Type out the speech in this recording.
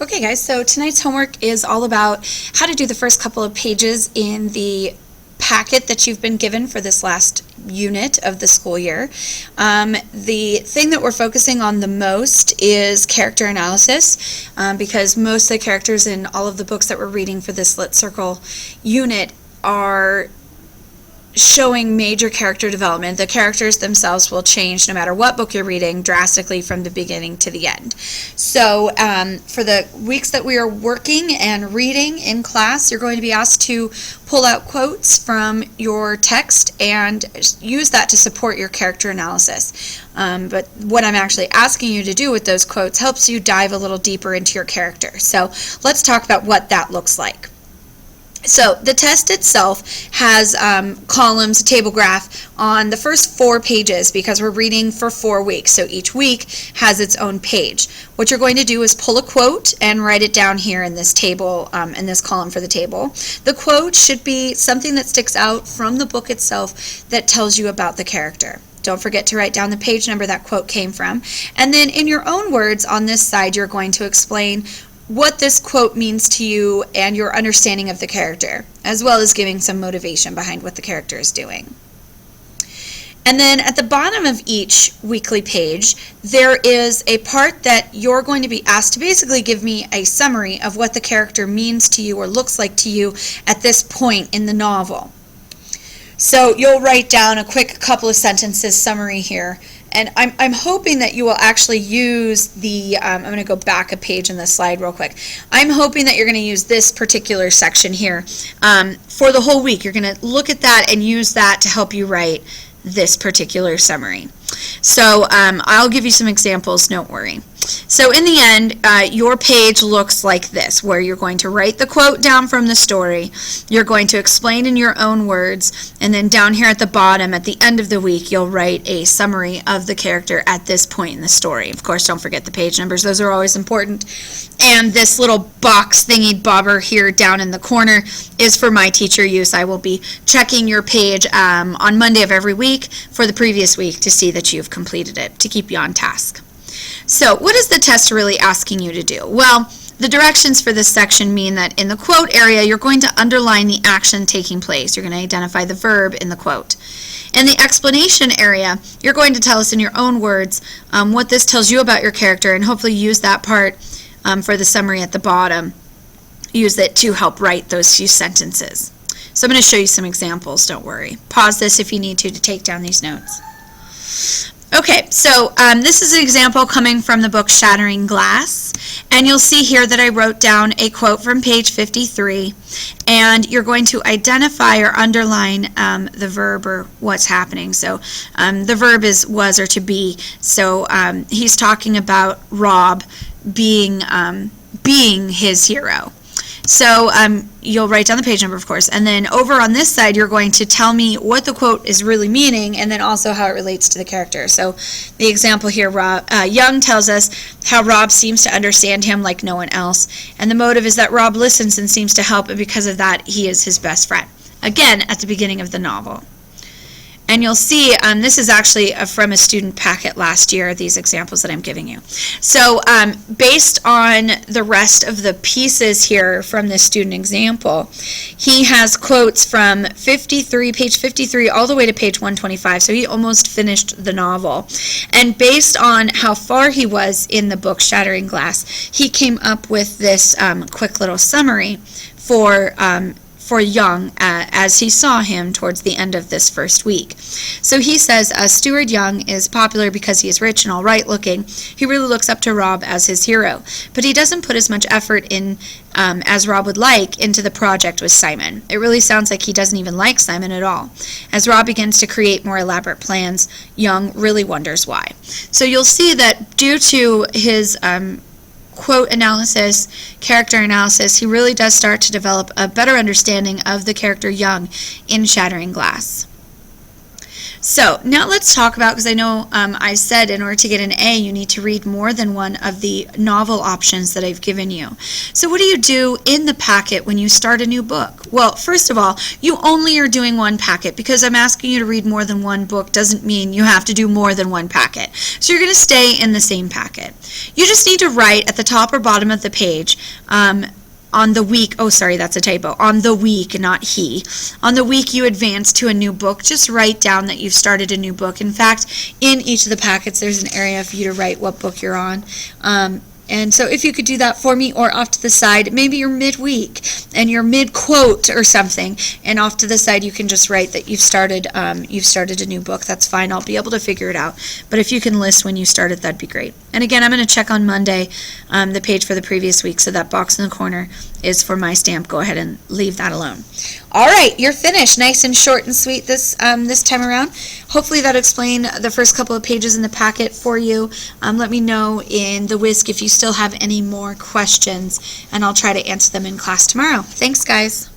Okay guys, so tonight's homework is all about how to do the first couple of pages in the packet that you've been given for this last unit of the school year. The thing that we're focusing on the most is character analysis, because most of the characters in all of the books that we're reading for this Lit Circle unit are showing major character development. The characters themselves will change no matter what book you're reading drastically from the beginning to the end. So for the weeks that we are working and reading in class, you're going to be asked to pull out quotes from your text and use that to support your character analysis. But what I'm actually asking you to do with those quotes helps you dive a little deeper into your character. So let's talk about what that looks like. So the test itself has columns, a table graph on the first 4 pages because we're reading for 4 weeks. So each week has its own page. What you're going to do is pull a quote and write it down here in this table, in this column for the table. The quote should be something that sticks out from the book itself that tells you about the character. Don't forget to write down the page number that quote came from. And then in your own words on this side, you're going to explain what this quote means to you and your understanding of the character, as well as giving some motivation behind what the character is doing. And then at the bottom of each weekly page, there is a part that you're going to be asked to basically give me a summary of what the character means to you or looks like to you at this point in the novel. So you'll write down a quick couple of sentences summary here. And I'm hoping that you will actually use the, I'm going to go back a page in the slide real quick. I'm hoping that you're going to use this particular section here for the whole week. You're going to look at that and use that to help you write this particular summary. So I'll give you some examples, don't worry. So in the end, your page looks like this, where you're going to write the quote down from the story, you're going to explain in your own words, and then down here at the bottom, at the end of the week, you'll write a summary of the character at this point in the story. Of course, don't forget the page numbers, those are always important. And this little box thingy bobber here down in the corner is for my teacher use. I will be checking your page on Monday of every week for the previous week to see that you've completed it, to keep you on task. So what is the test really asking you to do? Well, the directions for this section mean that in the quote area, you're going to underline the action taking place. You're going to identify the verb in the quote. In the explanation area, you're going to tell us in your own words what this tells you about your character, and hopefully use that part for the summary at the bottom. Use it to help write those few sentences. So I'm going to show you some examples, don't worry. Pause this if you need to take down these notes. Okay, so this is an example coming from the book Shattering Glass, and you'll see here that I wrote down a quote from page 53, and you're going to identify or underline the verb or what's happening. So the verb is was or to be, so he's talking about Rob being his hero. So you'll write down the page number, of course, and then over on this side you're going to tell me what the quote is really meaning and then also how it relates to the character. So the example here, Young tells us how Rob seems to understand him like no one else, and the motive is that Rob listens and seems to help, and because of that he is his best friend. Again, at the beginning of the novel. And you'll see this is actually from a student packet last year, these examples that I'm giving you. So based on the rest of the pieces here from this student example, he has quotes from page 53 all the way to page 125, so he almost finished the novel. And based on how far he was in the book Shattering Glass, he came up with this quick little summary for Young as he saw him towards the end of this first week. So he says, Stuart Young is popular because he is rich and all right looking. He really looks up to Rob as his hero, but he doesn't put as much effort in as Rob would like into the project with Simon. It really sounds like he doesn't even like Simon at all. As Rob begins to create more elaborate plans, Young really wonders why. So you'll see that due to his quote analysis, character analysis, he really does start to develop a better understanding of the character Young in Shattering Glass. So now let's talk about, because I know I said in order to get an A, you need to read more than one of the novel options that I've given you. So what do you do in the packet when you start a new book? Well, first of all, you only are doing one packet. Because I'm asking you to read more than one book doesn't mean you have to do more than one packet. So you're going to stay in the same packet. You just need to write at the top or bottom of the page, on the week, oh sorry, that's a typo, on the week, not he. On the week you advance to a new book, just write down that you've started a new book. In fact, in each of the packets there's an area for you to write what book you're on. And so if you could do that for me, or off to the side, maybe you're midweek and you're mid-quote or something, and off to the side you can just write that you've started a new book. That's fine. I'll be able to figure it out. But if you can list when you started, that'd be great. And again, I'm going to check on Monday the page for the previous week, so that box in the corner is for my stamp. Go ahead and leave that alone. All right, you're finished. Nice and short and sweet this time around. Hopefully that'll explain the first couple of pages in the packet for you. Let me know in the WISC if you still have any more questions, and I'll try to answer them in class tomorrow. Thanks, guys.